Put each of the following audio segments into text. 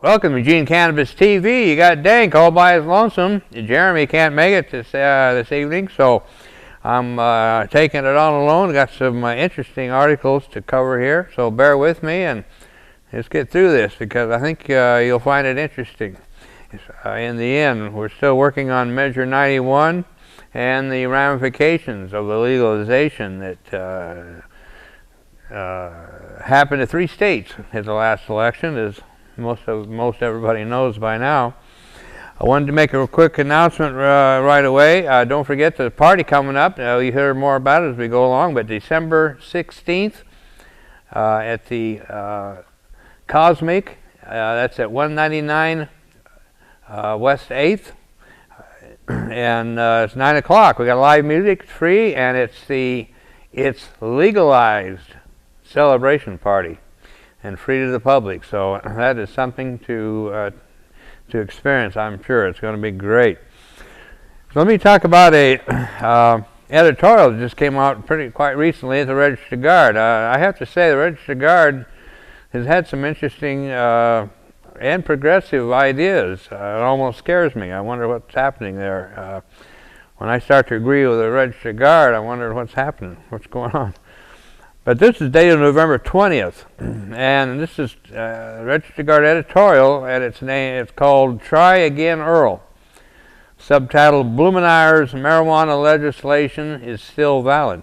Welcome to Eugene Cannabis TV. You got DanK all by his lonesome. Jeremy can't make it this evening, so I'm taking it on alone. Got some interesting articles to cover here, so bear with me and let's get through this because I think you'll find it interesting. In the end, we're still working on Measure 91 and the ramifications of the legalization that happened in 3 states at the last election, as most everybody knows by now. I wanted to make a quick announcement right away. Don't forget the party coming up. You hear more about it as we go along, but December 16th at the Cozmic, that's at 199 West 8th, and it's 9 o'clock. We got live music, it's free, and it's legalized celebration party and free to the public, so that is something to experience. I'm sure it's going to be great. So let me talk about a editorial that just came out quite recently at the Register Guard. I have to say the Register Guard has had some interesting and progressive ideas. It almost scares me. I wonder what's happening there. When I start to agree with the Register Guard, I wonder what's happening, what's going on. But this is dated November 20th, and this is Register Guard editorial, and it's called "Try Again, Earl." Subtitled, "Blumenaur's Marijuana Legislation is Still Valid."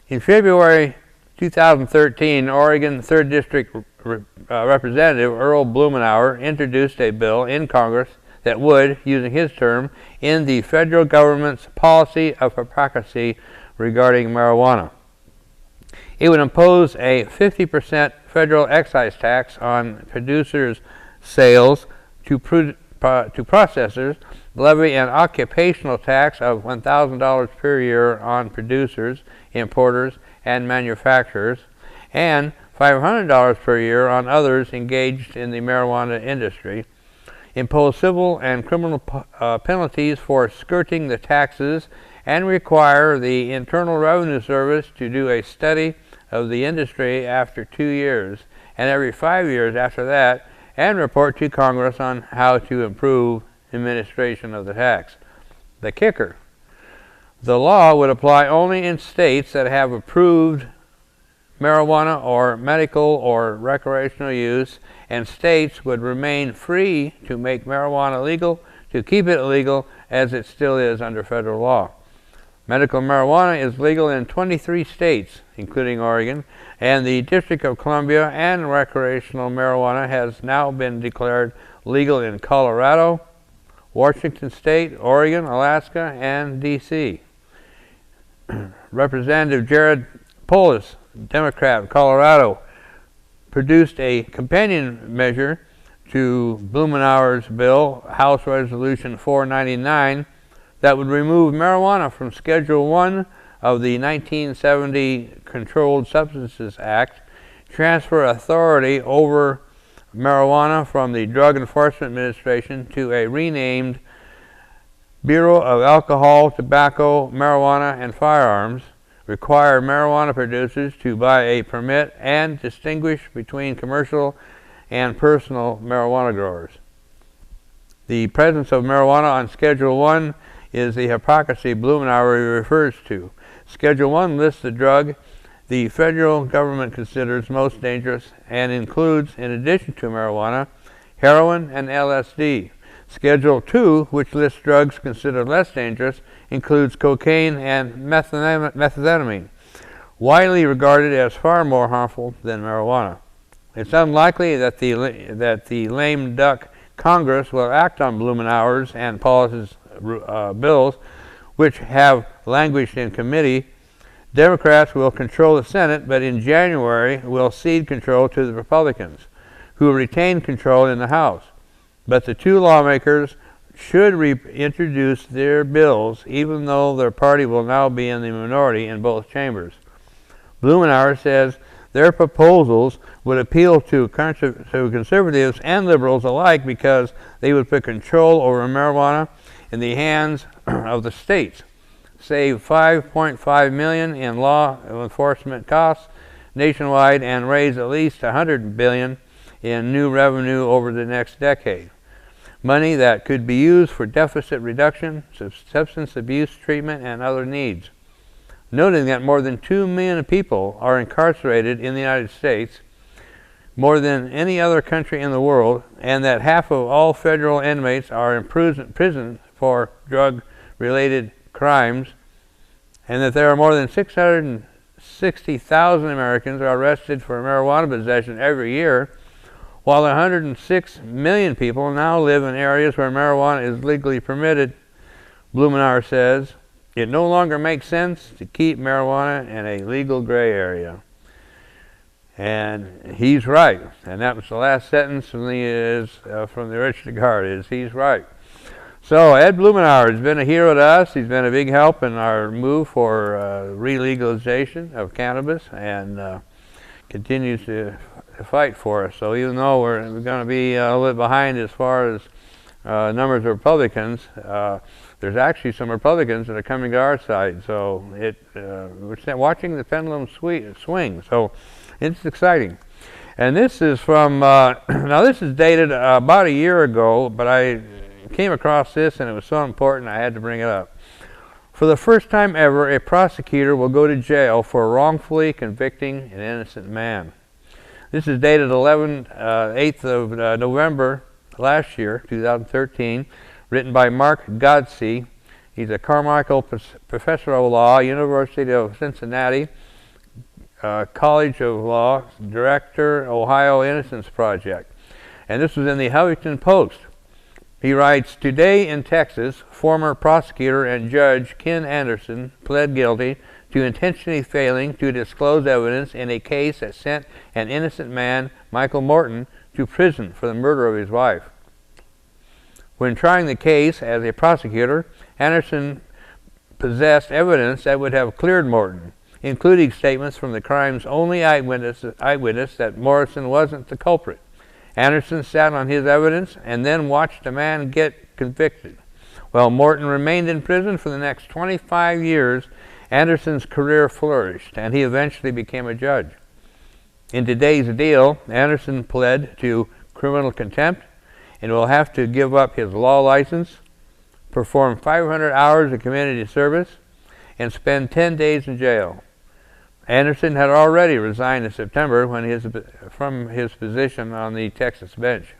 In February 2013, Oregon 3rd District Representative Earl Blumenaur introduced a bill in Congress that would, using his term, end the federal government's policy of hypocrisy regarding marijuana. It would impose a 50% federal excise tax on producers' sales to processors, levy an occupational tax of $1,000 per year on producers, importers, and manufacturers, and $500 per year on others engaged in the marijuana industry, impose civil and criminal penalties for skirting the taxes, and require the Internal Revenue Service to do a study of the industry after 2 years and every 5 years after that, and report to Congress on how to improve administration of the tax. The kicker: the law would apply only in states that have approved marijuana or medical or recreational use, and states would remain free to make marijuana legal, to keep it legal as it still is under federal law. Medical marijuana is legal in 23 states, including Oregon, and the District of Columbia, and recreational marijuana has now been declared legal in Colorado, Washington State, Oregon, Alaska, and D.C. Representative Jared Polis, Democrat of Colorado, produced a companion measure to Blumenaur's bill, House Resolution 499, that would remove marijuana from Schedule 1 of the 1970 Controlled Substances Act, transfer authority over marijuana from the Drug Enforcement Administration to a renamed Bureau of Alcohol, Tobacco, Marijuana, and Firearms, require marijuana producers to buy a permit, and distinguish between commercial and personal marijuana growers. The presence of marijuana on Schedule 1 is the hypocrisy Blumenaur refers to. Schedule 1 lists the drug the federal government considers most dangerous and includes, in addition to marijuana, heroin and LSD. Schedule 2, which lists drugs considered less dangerous, includes cocaine and methamphetamine, widely regarded as far more harmful than marijuana. It's unlikely that the lame duck Congress will act on Blumenaur's and Polis's bills, which have languished in committee. Democrats will control the Senate, but in January will cede control to the Republicans, who retain control in the House. But the two lawmakers should reintroduce their bills, even though their party will now be in the minority in both chambers. Blumenaur says their proposals would appeal to conservatives and liberals alike because they would put control over marijuana in the hands of the states, save $5.5 million in law enforcement costs nationwide, and raise at least $100 billion in new revenue over the next decade. Money that could be used for deficit reduction, substance abuse treatment, and other needs. Noting that more than 2 million people are incarcerated in the United States, more than any other country in the world, and that half of all federal inmates are in prison for drug-related crimes, and that there are more than 660,000 Americans are arrested for marijuana possession every year, while 106 million people now live in areas where marijuana is legally permitted. Blumenaur says, it no longer makes sense to keep marijuana in a legal gray area. And he's right. And that was the last sentence from the Register Guard, is he's right. So Ed Blumenaur has been a hero to us. He's been a big help in our move for re-legalization of cannabis, and continues to fight for us. So even though we're going to be a little bit behind as far as numbers of Republicans, there's actually some Republicans that are coming to our side. So we're watching the pendulum swing. So it's exciting. And this is from, now this is dated about a year ago, but I came across this and it was so important I had to bring it up. For the first time ever, a prosecutor will go to jail for wrongfully convicting an innocent man. This is dated 8th of November last year, 2013, written by Mark Godsey. He's a Carmichael professor of law, University of Cincinnati, College of Law, Director, Ohio Innocence Project. And this was in the Huffington Post. He writes, today in Texas, former prosecutor and judge Ken Anderson pled guilty to intentionally failing to disclose evidence in a case that sent an innocent man, Michael Morton, to prison for the murder of his wife. When trying the case as a prosecutor, Anderson possessed evidence that would have cleared Morton, including statements from the crime's only eyewitness that Morrison wasn't the culprit. Anderson sat on his evidence and then watched a man get convicted. While Morton remained in prison for the next 25 years, Anderson's career flourished, and he eventually became a judge. In today's deal, Anderson pled to criminal contempt and will have to give up his law license, perform 500 hours of community service, and spend 10 days in jail. Anderson had already resigned in September from his position on the Texas bench.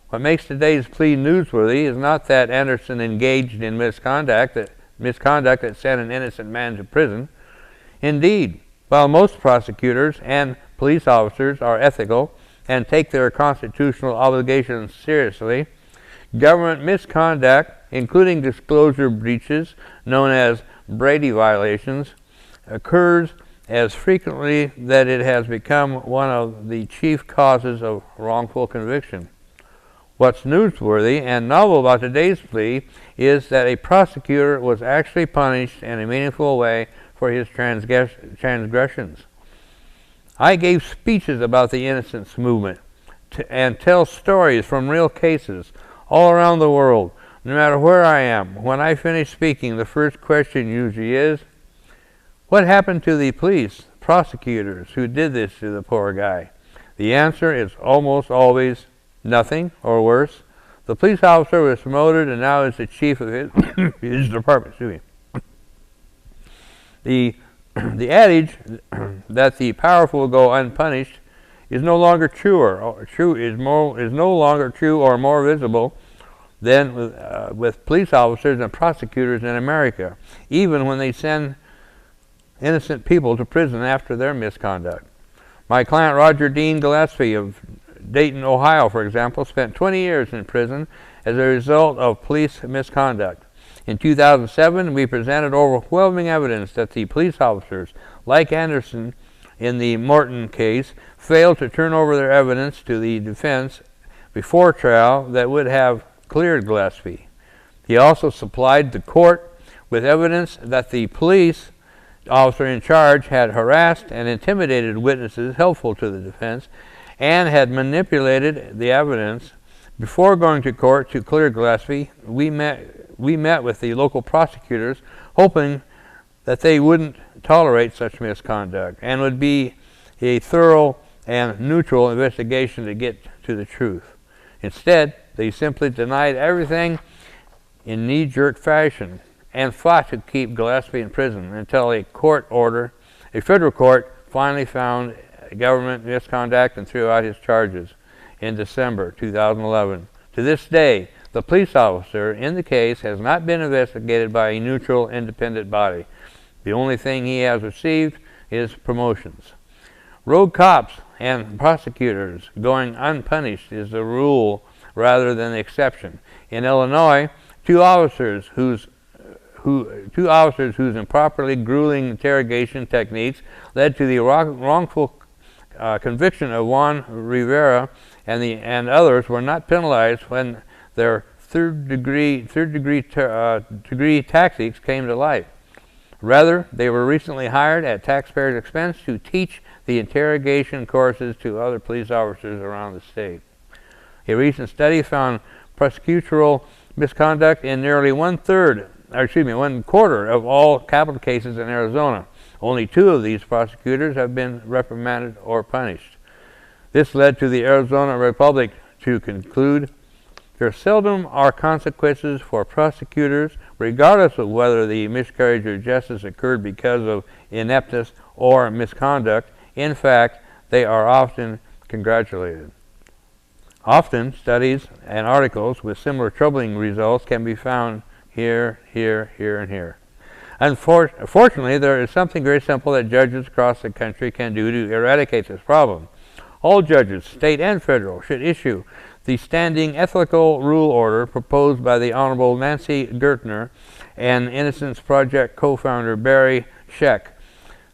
What makes today's plea newsworthy is not that Anderson engaged in misconduct that sent an innocent man to prison. Indeed, while most prosecutors and police officers are ethical and take their constitutional obligations seriously, government misconduct, including disclosure breaches known as Brady violations, occurs as frequently that it has become one of the chief causes of wrongful conviction. What's newsworthy and novel about today's plea is that a prosecutor was actually punished in a meaningful way for his transgressions. I gave speeches about the innocence movement and tell stories from real cases all around the world. No matter where I am, when I finish speaking, the first question usually is, what happened to the police, prosecutors who did this to the poor guy? The answer is almost always nothing, or worse. The police officer was promoted and now is the chief of his department. Excuse me. The adage that the powerful go unpunished is no longer true or more visible than with police officers and prosecutors in America, even when they send innocent people to prison after their misconduct. My client Roger Dean Gillespie of Dayton, Ohio, for example, spent 20 years in prison as a result of police misconduct. In 2007, we presented overwhelming evidence that the police officers, like Anderson in the Morton case, failed to turn over their evidence to the defense before trial that would have cleared Gillespie. He also supplied the court with evidence that the police officer in charge had harassed and intimidated witnesses helpful to the defense and had manipulated the evidence. Before going to court to clear Gillespie, we met with the local prosecutors, hoping that they wouldn't tolerate such misconduct and would be a thorough and neutral investigation to get to the truth. Instead, they simply denied everything in knee-jerk fashion and fought to keep Gillespie in prison until a federal court finally found government misconduct and threw out his charges in December 2011. To this day, the police officer in the case has not been investigated by a neutral, independent body. The only thing he has received is promotions. Rogue cops and prosecutors going unpunished is the rule rather than the exception. In Illinois, two officers whose improperly grueling interrogation techniques led to the wrongful conviction of Juan Rivera and others were not penalized when their third degree tactics came to light. Rather, they were recently hired at taxpayers' expense to teach the interrogation courses to other police officers around the state. A recent study found prosecutorial misconduct in nearly one quarter of all capital cases in Arizona. Only 2 of these prosecutors have been reprimanded or punished. This led to the Arizona Republic to conclude there seldom are consequences for prosecutors, regardless of whether the miscarriage of justice occurred because of ineptness or misconduct. In fact, they are often congratulated. Often, studies and articles with similar troubling results can be found here, and here. Unfortunately, there is something very simple that judges across the country can do to eradicate this problem. All judges, state and federal, should issue the standing ethical rule order proposed by the Honorable Nancy Gertner and Innocence Project co-founder Barry Scheck.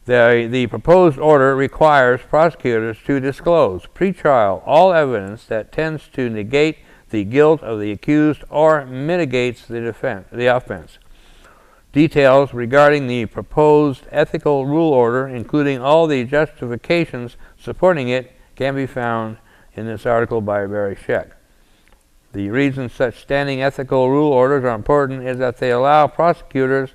The proposed order requires prosecutors to disclose pre-trial all evidence that tends to negate the guilt of the accused or mitigates the offense. Details regarding the proposed ethical rule order, including all the justifications supporting it, can be found in this article by Barry Scheck. The reason such standing ethical rule orders are important is that they allow prosecutors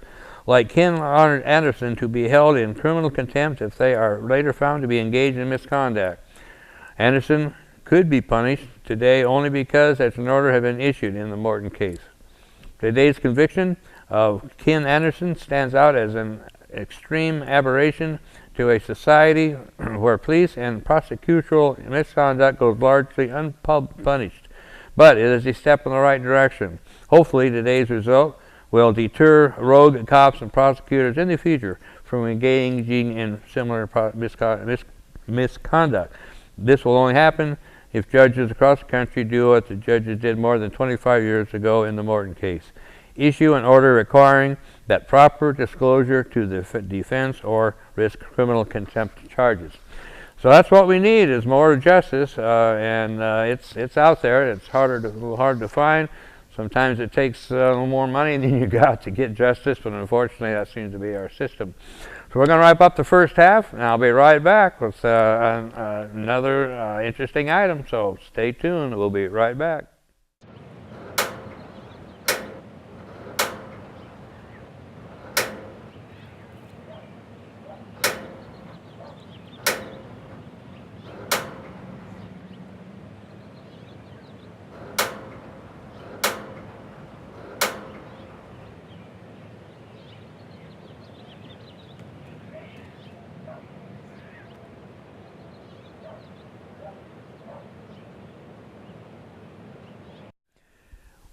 like Ken Anderson to be held in criminal contempt if they are later found to be engaged in misconduct. Anderson could be punished today only because such an order had been issued in the Morton case. Today's conviction of Ken Anderson stands out as an extreme aberration to a society where police and prosecutorial misconduct goes largely unpunished. But it is a step in the right direction. Hopefully today's result will deter rogue cops and prosecutors in the future from engaging in similar misconduct. This will only happen if judges across the country do what the judges did more than 25 years ago in the Morton case. Issue an order requiring that proper disclosure to the defense or risk criminal contempt charges. So that's what we need, is more justice, and it's out there. It's a little hard to find. Sometimes it takes a little more money than you got to get justice, but unfortunately that seems to be our system. So we're going to wrap up the first half, and I'll be right back with another interesting item. So stay tuned. We'll be right back.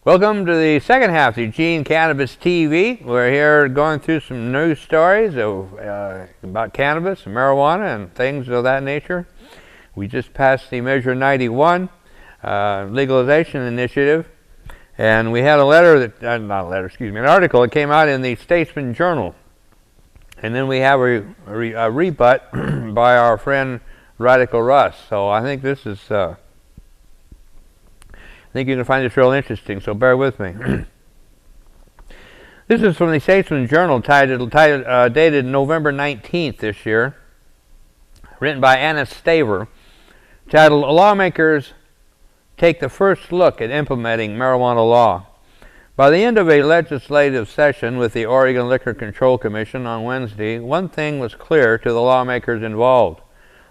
Welcome to the second half of Eugene Cannabis TV. We're here going through some news stories about cannabis and marijuana and things of that nature. We just passed the Measure 91 legalization initiative, and we had an article that came out in the Statesman journal. And then we have a rebut by our friend Radical Russ. So I think this is I think you're going to find this real interesting, so bear with me. This is from the Statesman Journal, dated November 19th this year, written by Anna Staver, titled, "Lawmakers Take the First Look at Implementing Marijuana Law." By the end of a legislative session with the Oregon Liquor Control Commission on Wednesday, one thing was clear to the lawmakers involved.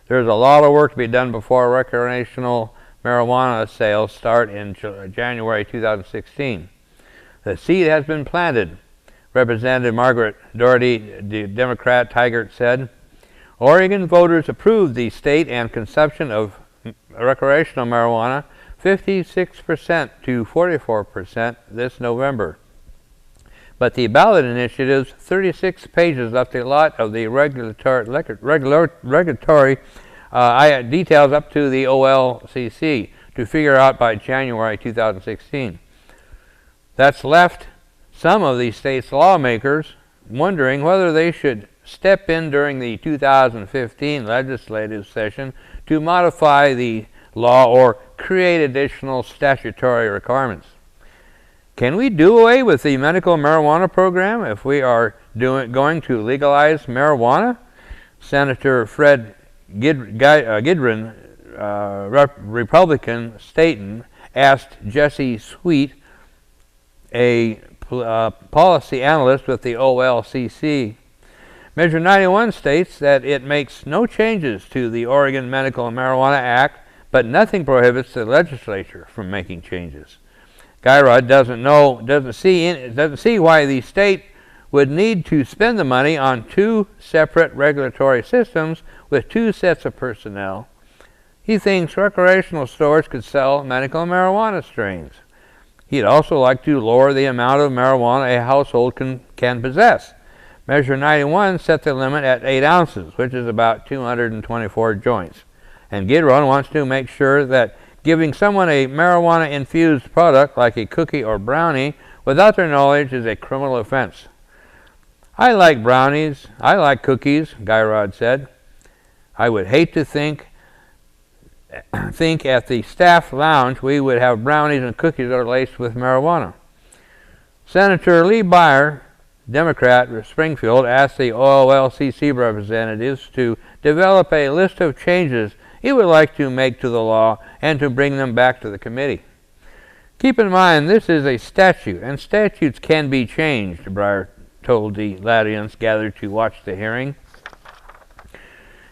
There's a lot of work to be done before recreational marijuana sales start in January 2016. The seed has been planted, Representative Margaret Doherty, the Democrat Tigert, said. Oregon voters approved the state and consumption of recreational marijuana 56% to 44% this November. But the ballot initiative's 36 pages left a lot of the regulatory details up to the OLCC to figure out by January 2016. That's left some of the state's lawmakers wondering whether they should step in during the 2015 legislative session to modify the law or create additional statutory requirements. Can we do away with the medical marijuana program if we are going to legalize marijuana? Senator Fred Gidron, Republican Statesman, asked Jesse Sweet, a policy analyst with the OLCC. Measure 91 states that it makes no changes to the Oregon Medical Marijuana Act, but nothing prohibits the legislature from making changes. Gyrod doesn't see why the state would need to spend the money on two separate regulatory systems with two sets of personnel. He thinks recreational stores could sell medical marijuana strains. He'd also like to lower the amount of marijuana a household can possess. Measure 91 set the limit at 8 ounces, which is about 224 joints. And Gidron wants to make sure that giving someone a marijuana-infused product like a cookie or brownie without their knowledge is a criminal offense. I like brownies. I like cookies, Gyrod said. I would hate to think at the staff lounge we would have brownies and cookies that are laced with marijuana. Senator Lee Byer, Democrat of Springfield, asked the OLCC representatives to develop a list of changes he would like to make to the law and to bring them back to the committee. Keep in mind, this is a statute, and statutes can be changed, Breyer told the Latvians gathered to watch the hearing.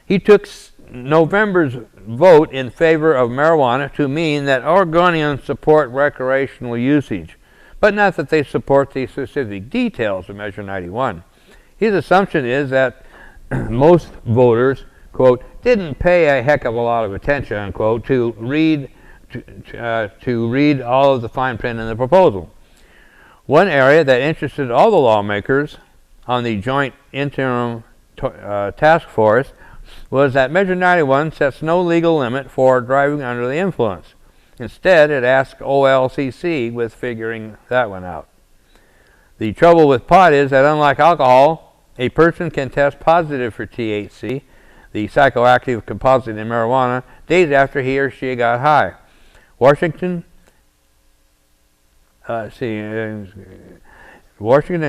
He took November's vote in favor of marijuana to mean that Oregonians support recreational usage, but not that they support the specific details of Measure 91. His assumption is that most voters, quote, didn't pay a heck of a lot of attention, unquote, to read all of the fine print in the proposal. One area that interested all the lawmakers on the Joint Interim Task Force was that Measure 91 sets no legal limit for driving under the influence. Instead, it asked OLCC with figuring that one out. The trouble with pot is that unlike alcohol, a person can test positive for THC, the psychoactive composite in marijuana, days after he or she got high. Washington and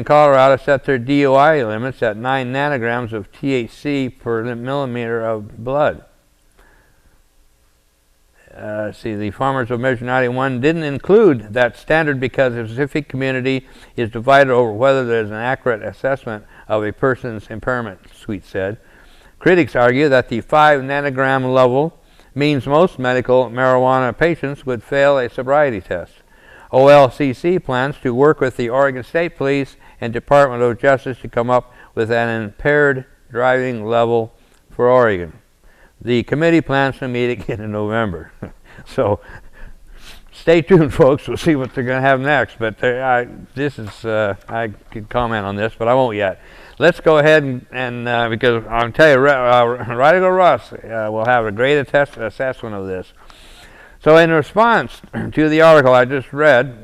Colorado set their DUI limits at 9 nanograms of THC per millimeter of blood. The farmers of Measure 91 didn't include that standard because the specific community is divided over whether there's an accurate assessment of a person's impairment, Sweet said. Critics argue that the 5 nanogram level means most medical marijuana patients would fail a sobriety test. OLCC plans to work with the Oregon State Police and Department of Justice to come up with an impaired driving level for Oregon. The committee plans to meet again in November. So stay tuned, folks. We'll see what they're going to have next. But I could comment on this, but I won't yet. Let's go ahead and because I'll tell you, Radical Russ will have a great assessment of this. So in response to the article I just read,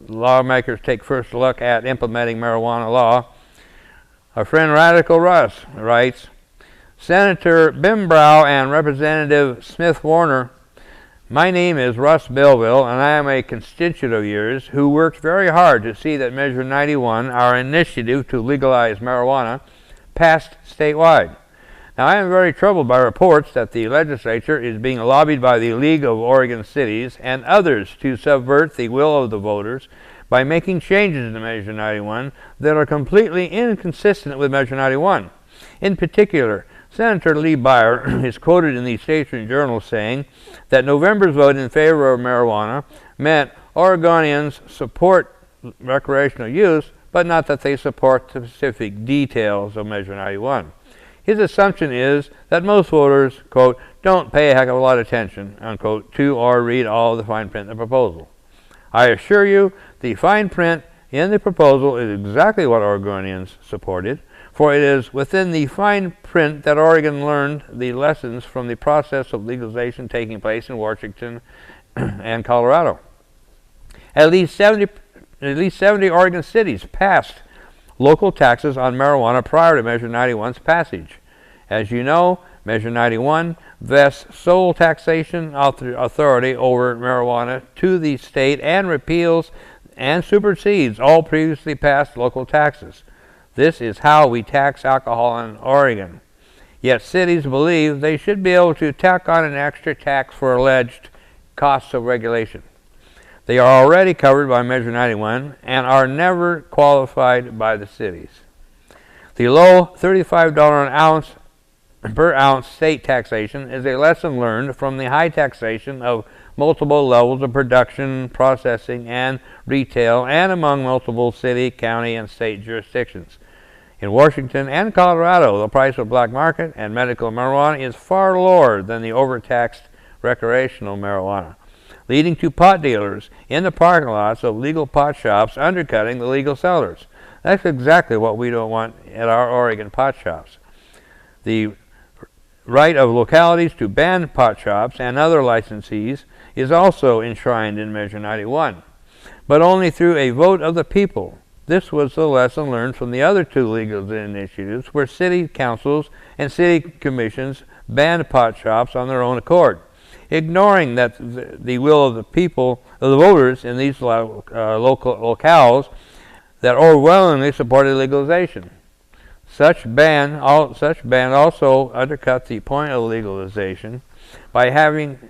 lawmakers take first look at implementing marijuana law. Our friend Radical Russ writes, Senator Bimbrow and Representative Smith-Warner, my name is Russ Bellville, and I am a constituent of yours who worked very hard to see that Measure 91, our initiative to legalize marijuana, passed statewide. Now, I am very troubled by reports that the legislature is being lobbied by the League of Oregon Cities and others to subvert the will of the voters by making changes to Measure 91 that are completely inconsistent with Measure 91. In particular, Senator Lee Byer is quoted in the Statesman journal saying that November's vote in favor of marijuana meant Oregonians support recreational use, but not that they support the specific details of Measure 91. His assumption is that most voters, quote, don't pay a heck of a lot of attention, unquote, to or read all the fine print in the proposal. I assure you, the fine print in the proposal is exactly what Oregonians supported, for it is within the fine print that Oregon learned the lessons from the process of legalization taking place in Washington and Colorado. At least 70 Oregon cities passed local taxes on marijuana prior to Measure 91's passage. As you know, Measure 91 vests sole taxation authority over marijuana to the state and repeals and supersedes all previously passed local taxes. This is how we tax alcohol in Oregon. Yet cities believe they should be able to tack on an extra tax for alleged costs of regulation. They are already covered by Measure 91 and are never qualified by the cities. The low $35 per ounce state taxation is a lesson learned from the high taxation of multiple levels of production, processing, and retail, and among multiple city, county, and state jurisdictions. In Washington and Colorado, the price of black market and medical marijuana is far lower than the overtaxed recreational marijuana, leading to pot dealers in the parking lots of legal pot shops undercutting the legal sellers. That's exactly what we don't want at our Oregon pot shops. The right of localities to ban pot shops and other licensees is also enshrined in Measure 91, but only through a vote of the people. This was the lesson learned from the other two legal initiatives where city councils and city commissions banned pot shops on their own accord, ignoring that the will of the people, of the voters in these local locales that overwhelmingly supported legalization. Such ban also undercut the point of legalization by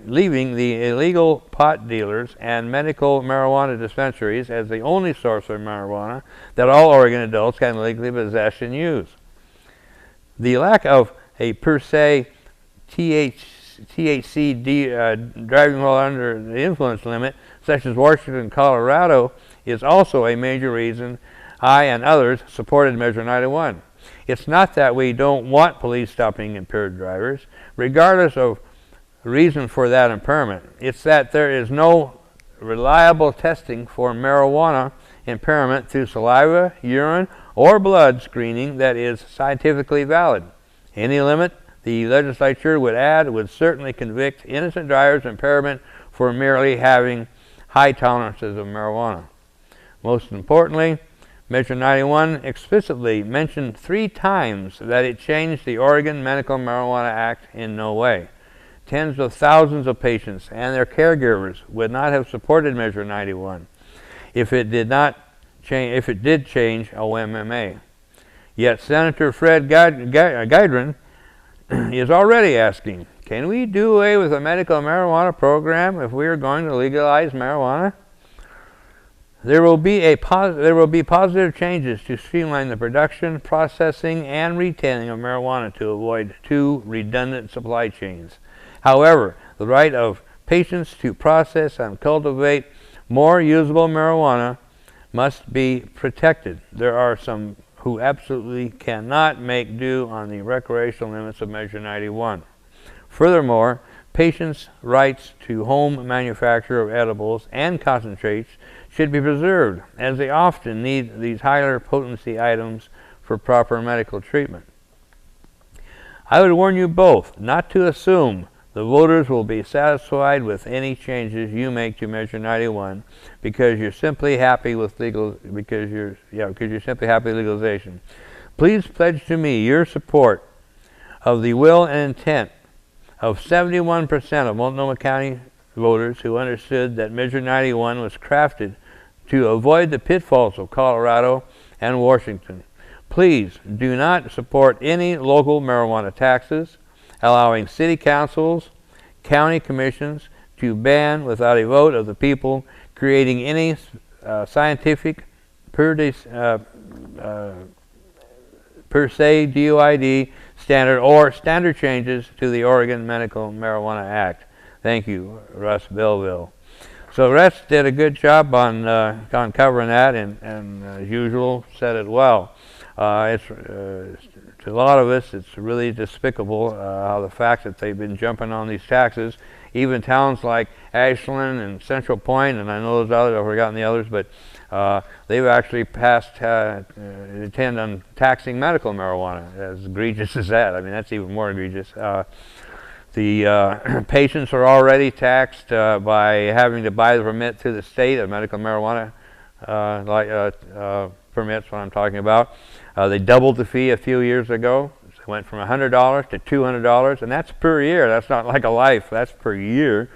leaving the illegal pot dealers and medical marijuana dispensaries as the only source of marijuana that all Oregon adults can legally possess and use. The lack of a per se THC driving while under the influence limit, such as Washington and Colorado, is also a major reason I and others supported Measure 91. It's not that we don't want police stopping impaired drivers, regardless of the reason for that impairment. It's that there is no reliable testing for marijuana impairment through saliva, urine, or blood screening that is scientifically valid. Any limit the legislature would add would certainly convict innocent drivers of impairment for merely having high tolerances of marijuana. Most importantly, Measure 91 explicitly mentioned 3 times that it changed the Oregon Medical Marijuana Act in no way. Tens of thousands of patients and their caregivers would not have supported Measure 91 if it did change OMMA. Yet Senator Fred Guidron is already asking, can we do away with a medical marijuana program if we are going to legalize marijuana? There will be positive changes to streamline the production, processing, and retailing of marijuana to avoid 2 redundant supply chains. However, the right of patients to process and cultivate more usable marijuana must be protected. There are some who absolutely cannot make do on the recreational limits of Measure 91. Furthermore, patients' rights to home manufacture of edibles and concentrates should be preserved, as they often need these higher potency items for proper medical treatment. I would warn you both not to assume the voters will be satisfied with any changes you make to Measure 91 because you're simply happy with legalization. Please pledge to me your support of the will and intent of 71% of Multnomah County voters who understood that Measure 91 was crafted to avoid the pitfalls of Colorado and Washington. Please do not support any local marijuana taxes, allowing city councils, county commissions to ban without a vote of the people, creating any scientific per se DOID standard changes to the Oregon Medical Marijuana Act. Thank you, Russ Bellville. So Russ did a good job on covering that, and as usual, said it well. To a lot of us, it's really despicable how the fact that they've been jumping on these taxes. Even towns like Ashland and Central Point, and I know those others, I've forgotten the others, but they've actually passed intend on taxing medical marijuana. As egregious as that, I mean, that's even more egregious. The patients are already taxed by having to buy the permit through the state, a medical marijuana permits, what I'm talking about. They doubled the fee a few years ago. It went from $100 to $200, and that's per year. That's not like a life, that's per year.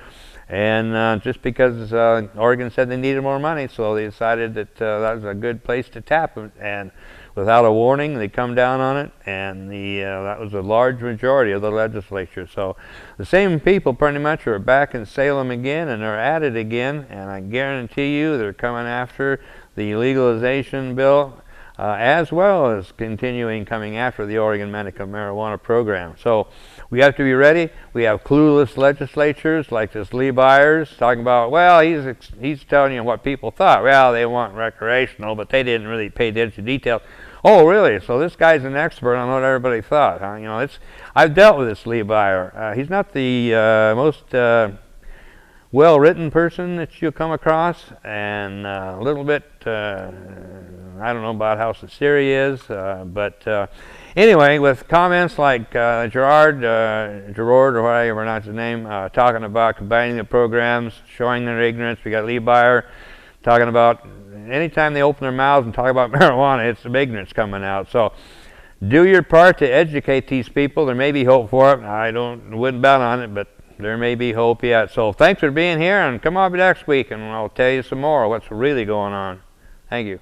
And just because Oregon said they needed more money, so they decided that that was a good place to tap them. And without a warning, they come down on it, and that was a large majority of the legislature. So the same people pretty much are back in Salem again, and they're at it again, and I guarantee you they're coming after the legalization bill, as well as coming after the Oregon medical marijuana program. So we have to be ready. We have clueless legislatures like this Lee Byers talking about, well, he's telling you what people thought. Well, they want recreational, but they didn't really pay attention to details. Oh, really? So this guy's an expert on what everybody thought. Huh? You know, I've dealt with this Lee Byer. He's not the most well-written person that you'll come across, and a little bit, I don't know about how sincere he is, but anyway, with comments like Gerard, or whatever you pronounce his name, talking about combining the programs, showing their ignorance. We got Lee Byer talking about anytime they open their mouths and talk about marijuana, it's some ignorance coming out. So do your part to educate these people. There may be hope for it. I wouldn't bet on it, but there may be hope yet. So thanks for being here, and come on next week and I'll tell you some more of what's really going on. Thank you.